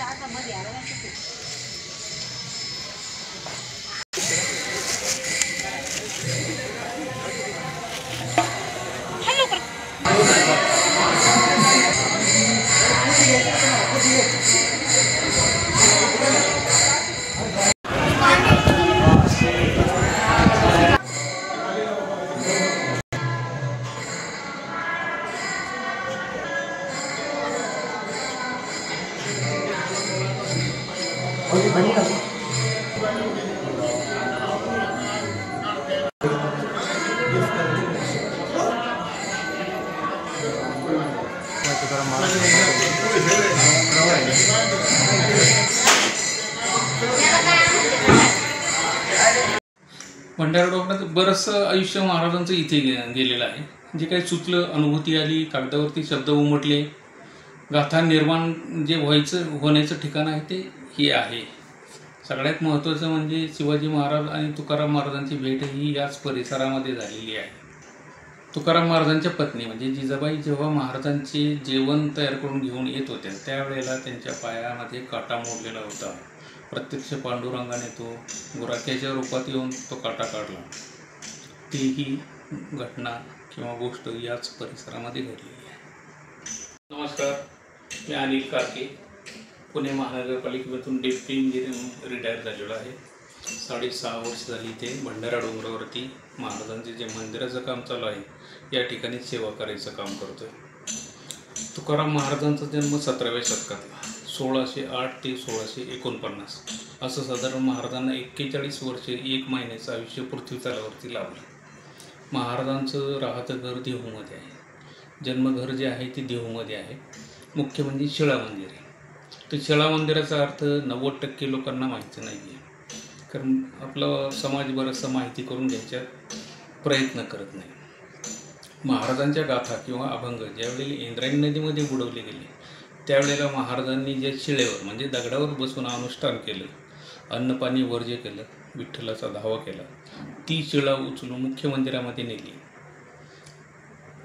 आता मध्ये आला भंडारा डोंगरात बरंचसं आयुष्य महाराजांचं इथे गेलेलं आहे। जे काही सुचलं, अनुभूती आली, कागदावरती शब्द उमटले, गाथा निर्माण जे होण्याचं ठिकाण आहे ते हे आहे। सगळ्यात महत्त्वाचं म्हणजे शिवाजी महाराज आणि तुकाराम महाराजांची भेट ही याच परिसरामध्ये झालेली आहे। तुकाराम महाराजांच्या पत्नी म्हणजे जिजाबाई जेव्हा महाराजांचे जेवण तयार करून घेऊन येत होत्या त्यावेळेला त्यांच्या पायामध्ये काटा मोडलेला होता। प्रत्यक्ष पांडुरंगाने तो गुराख्याच्या रूपात येऊन तो काटा काढला। तीही घटना किंवा गोष्ट याच परिसरामध्ये घडलेली आहे। नमस्कार, मी अनिल कारके, पुणे महानगरपालिकेतून डेप्युटी इंजिनियर रिटायर झालेलो आहे। 6.5 वर्ष झाली इथे भंडारा डोंगरावरती महाराजांचे जे मंदिराचं काम चालू आहे या ठिकाणी सेवा करायचं काम करतोय। तुकाराम महाराजांचा जन्म 17व्या शतकातला 1608 ते 1649 असं साधारण महाराजांना 41 वर्षे 1 महिन्याचं आयुष्य पृथ्वी तलावरती लाभलं। महाराजांचं राहतं घर देहूमध्ये आहे। जन्मघर जे आहे ते देहूमध्ये आहे। मुख्य म्हणजे शिळा मंदिर आहे। तर शिळा मंदिराचा अर्थ 90% लोकांना माहिती नाही आहे, कारण आपला समाज बरंचसं माहिती करून घ्यायचा प्रयत्न करत नाही। महाराजांच्या गाथा किंवा अभंग ज्यावेळी इंद्रायणी नदीमध्ये बुडवले गेले त्यावेळेला महाराजांनी जे शिळेवर म्हणजे दगडावर बसून अनुष्ठान केलं, अन्नपाणी वर्ज्य केलं, विठ्ठलाचा धावा केला, ती शिळा उचलून मुख्य मंदिरामध्ये नेली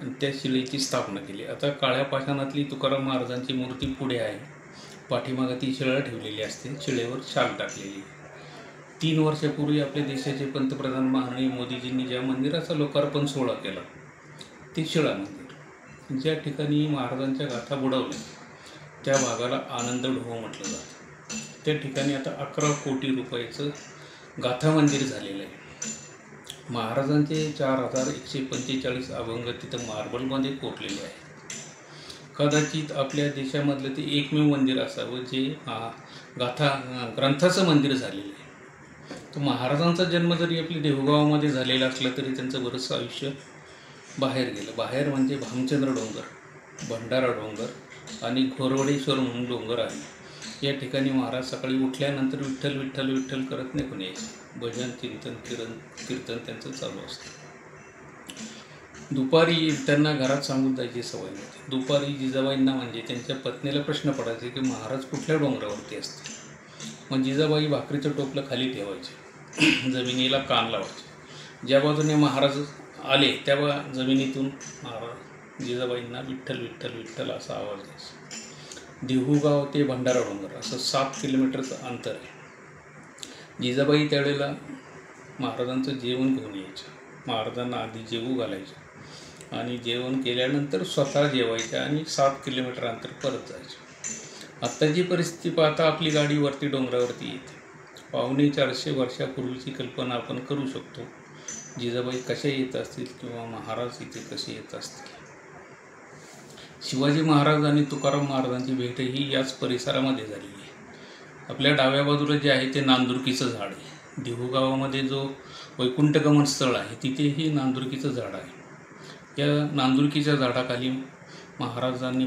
आणि त्या शिळेची स्थापना केली। आता काळ्या पाषाणातली तुकाराम महाराजांची मूर्ती पुढे आहे, पाठीमागे ती शिळा ठेवलेली असते, शिळेवर शाल टाकलेली। 3 वर्षापूर्वी आपल्या देशाचे पंतप्रधान माननीय मोदीजींनी ज्या मंदिराचा लोकार्पण सोहळा केला ते शिळा मंदिर, ज्या ठिकाणी महाराजांच्या गाथा बुडवल्या त्या भागाला आनंद ढोह म्हटलं जातं। त्या ठिकाणी आता 11 कोटी रुपयाचं गाथा मंदिर झालेलं आहे। महाराजांचे 4145 अभंग तिथं मार्बलमध्ये कोरलेले आहे। कदाचित आपल्या देशामधलं ते एकमेव मंदिर असावं जे गाथा ग्रंथाचं मंदिर झालेलं आहे। तर महाराजांचा जन्म जरी आपल्या देहूगावामध्ये झालेला असला तरी त्यांचं बरंचसं आयुष्य बाहेर गेलं। बाहेर म्हणजे भामचंद्र डोंगर, भंडारा डोंगर आणि घोरवडेश्वर म्हणून डोंगर आहे। या ठिकाणी महाराज सकाळी उठल्यानंतर विठ्ठल विठ्ठल विठ्ठल करत निघून यायचे। भजन, चिंतन, कीर्तन त्यांचं चालू असतं। दुपारी त्यांना घरात सांगून जायची सवय नव्हती। दुपारी जिजाबाईंना म्हणजे त्यांच्या पत्नीला प्रश्न पडायचे की महाराज कुठल्या डोंगरावरती असते। मग जिजाबाई भाकरीचं टोपलं खाली ठेवायचे, जमिनीला कान लावायचे। ज्या बाजूने महाराज आले त्या जमिनीतून महाराज जिजाबाईंना विठ्ठल विठ्ठल विठ्ठल असा आवाज द्यायचा। देहूगाव ते भंडारा डोंगर असं 7 किलोमीटरचं अंतर आहे। जिजाबाई त्यावेळेला महाराजांचं जेवण घेऊन यायचं, महाराजांना आधी जेवू घालायचं आणि जेवण केल्यानंतर स्वतः जेवायच्या आणि 7 किलोमीटर अंतर परत जायचं। आत्ताची परिस्थिती पाहता आपली गाडी वरती डोंगरावरती येते। 450 वर्षापूर्वीची कल्पना आपण करू शकतो जिजाबाई कशा येत असतील किंवा महाराज इथे कसे येत असतील। शिवाजी महाराज आणि तुकाराम महाराजांची भेट ही याच परिसरामध्ये झालेली आहे। आपल्या डाव्या बाजूला जे आहे ते नांदुरकीचं झाड आहे। देहू गावामध्ये जो वैकुंठगमन स्थळ आहे तिथेही नांदुरकीचं झाड आहे। या नांदुरकीच्या झाडाखाली महाराजांनी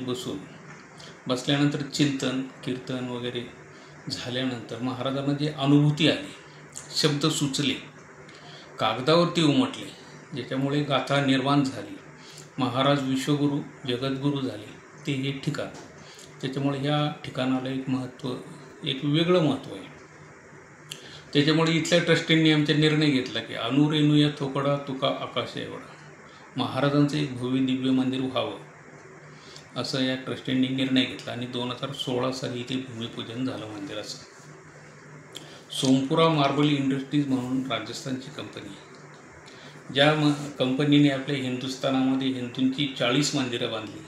बसल्यानंतर चिंतन, कीर्तन वगैरे झाल्यानंतर महाराजांना जी अनुभूती आली, शब्द सुचले, कागदावरती उमटले ज्याच्यामुळे गाथा निर्माण झाली. महाराज विश्वगुरू जगद्गुरू झाले ते हे ठिकाण. त्याच्यामुळे ह्या ठिकाणाला एक वेगळं महत्त्व आहे. त्याच्यामुळे इथल्या ट्रस्टींनी आमचा निर्णय घेतला की अनुरेणू या थोकडा तुका आकाश एवढा, महाराजांचं एक भव्य दिव्य मंदिर व्हावं असं या ट्रस्टींनी निर्णय घेतला. आणि 2016 साली इथे भूमिपूजन झालं मंदिराचं. सोमपुरा मार्बल इंडस्ट्रीज म्हणून राजस्थानची कंपनी, ज्या कंपनीने आपल्या हिंदुस्थानामध्ये हिंदूंची 40 मंदिरं बांधली,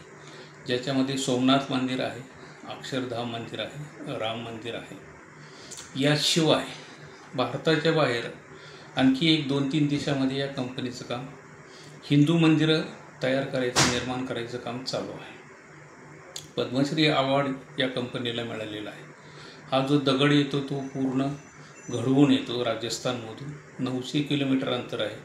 ज्याच्यामध्ये सोमनाथ मंदिर आहे, अक्षरधाम मंदिर आहे, राम मंदिर आहे. याशिवाय भारताच्या बाहेर आणखी 1-2-3 देशामध्ये या कंपनीचं काम हिंदू मंदिरं तयार करायचं, निर्माण करायचं काम चालू आहे. पद्मश्री अवॉर्ड या कंपनीला मिळालेला आहे. हा जो दगड येतो तो पूर्ण घडवून येतो राजस्थानमधून. 900 किलोमीटर अंतर आहे.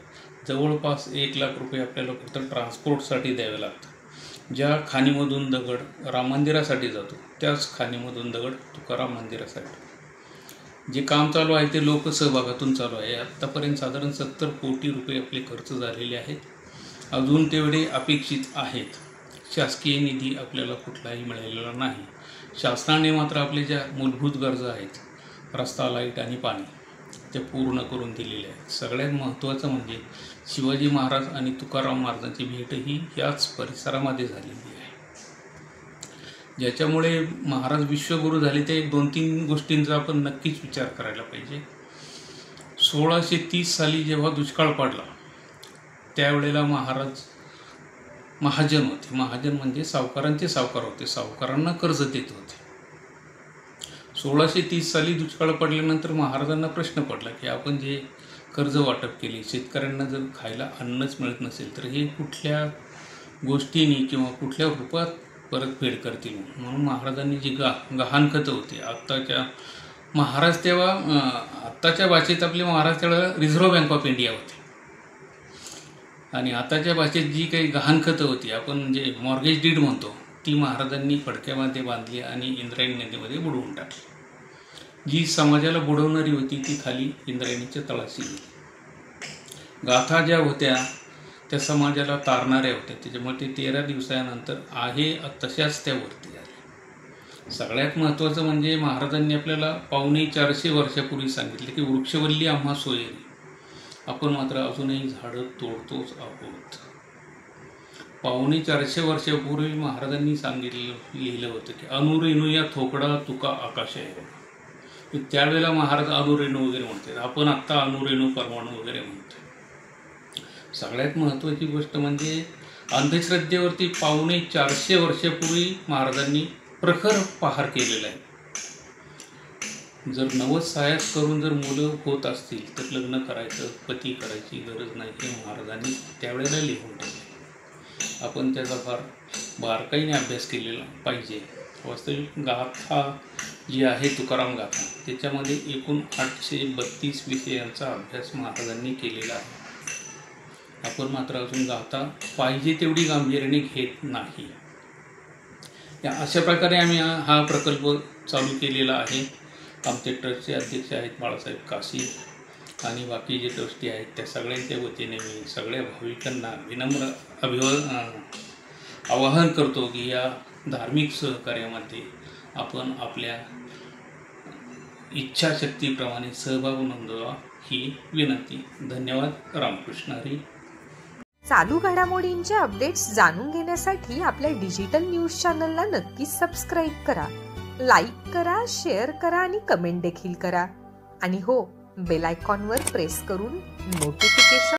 जवळपास 1 लाख रुपये आपल्याला फक्त ट्रान्सपोर्टसाठी द्यावे लागतं. ज्या खाणीमधून दगड राम मंदिरासाठी जातो त्याच खाणीमधून दगड तुकाराम मंदिरासाठी. जे काम चालू आहे ते लोकसहभागातून चालू आहे. आत्तापर्यंत साधारण 70 कोटी रुपये आपले खर्च झालेले आहेत. अजून तेवढे अपेक्षित आहेत. शासकीय निधी आपल्याला कुठलाही मिळालेला नाही. शासनाने मात्र आपल्या ज्या मूलभूत गरजा आहेत, रस्ता, लाईट आणि पाणी, ते पूर्ण करून दिलेले आहेत. सगळ्यात महत्त्वाचं म्हणजे शिवाजी महाराज आणि तुकाराम महाराजांची भेटही याच परिसरामध्ये झालेली आहे. ज्याच्यामुळे महाराज विश्वगुरू झाले ते 1-2-3 गोष्टींचा आपण नक्कीच विचार करायला पाहिजे. 1630 साली जेव्हा दुष्काळ पडला त्यावेळेला महाराज महाजन होते. महाजन म्हणजे सावकारांचे सावकार होते, सावकारांना कर्ज देत होते. 1630 साली दुष्काळ पडल्यानंतर महाराजांना प्रश्न पडला की आपण जे कर्ज वाटप केले, शेतकऱ्यांना जर खायला अन्नच मिळत नसेल तर हे कुठल्या गोष्टींनी किंवा कुठल्या रूपात परतफेड करतील. म्हणून महाराजांनी जी गहाणखतं होती, आत्ताच्या भाषेत आपले महाराज त्यावेळेला रिझर्व्ह बँक ऑफ इंडिया होते, आणि आताच्या भाषेत जी काही गहाणखतं होती, आपण जे मॉर्गेज डीड म्हणतो, ती महाराजांनी फडक्यामध्ये बांधली आणि इंद्रायणी नदीमध्ये बुडवून टाकली. जी समाजाला बुडवणारी होती ती खाली इंद्रायणीच्या तळाशी गेली. गाथा ज्या होत्या त्या समाजाला तारणाऱ्या होत्या. त्याच्यामुळे ते 13 दिवसानंतर आहे तशाच त्या वरती आल्या. सगळ्यात महत्त्वाचं म्हणजे महाराजांनी आपल्याला 450 वर्षापूर्वी सांगितले की वृक्षवल्ली आम्हा सोयरी, आपण मात्र अजूनही झाडं तोडतोच आहोत. 450 वर्षापूर्वी महाराजांनी लिहिलं होतं की अनुरेणू या थोकडा तुका आकाश आहे. त्यावेळेला महाराज अनुरेणू वगैरे म्हणतात, आपण आत्ता अनुरेणू परमाणू वगैरे म्हणतो. सगळ्यात महत्त्वाची गोष्ट म्हणजे अंधश्रद्धेवरती 450 वर्षापूर्वी महाराजांनी प्रखर प्रहार केलेला आहे. जर नवस सायास करून जर मुलं होत असतील तर लग्न करायचं, पती करायची गरज नाही हे महाराजांनी त्यावेळेला लिहून ठेवले. आपण त्याचा फार बारकाईने अभ्यास केलेला पाहिजे. वास्तविक गाथा जी आहे तुकाराम गाथा, त्याच्यामध्ये एकूण 832 विषयांचा अभ्यास महाराजांनी केलेला आहे. आपण मात्र अजून गाथा पाहिजे तेवढी गांभीर्याने घेत नाही. अशा प्रकारे आम्ही हा प्रकल्प चालू केलेला आहे. आमचे ट्रस्टचे अध्यक्ष आहेत बाळासाहेब काशी, आणि बाकी जे ट्रस्टी आहेत त्या सगळ्यांच्या वतीने मी सगळ्या भाविकांना विनम्र आवाहन करतो की या धार्मिक सहकार्यामध्ये आपण आपल्या इच्छाशक्तीप्रमाणे सहभाग नोंदवा ही विनंती. धन्यवाद. रामकृष्ण हरी. चालू घडामोडींचे अपडेट्स जाणून घेण्यासाठी आपल्या डिजिटल न्यूज चॅनलला नक्कीच सबस्क्राईब करा, लाईक करा, शेअर करा आणि कमेंट देखील करा. आणि हो, बेल आयकॉनवर प्रेस करून नोटिफिकेशन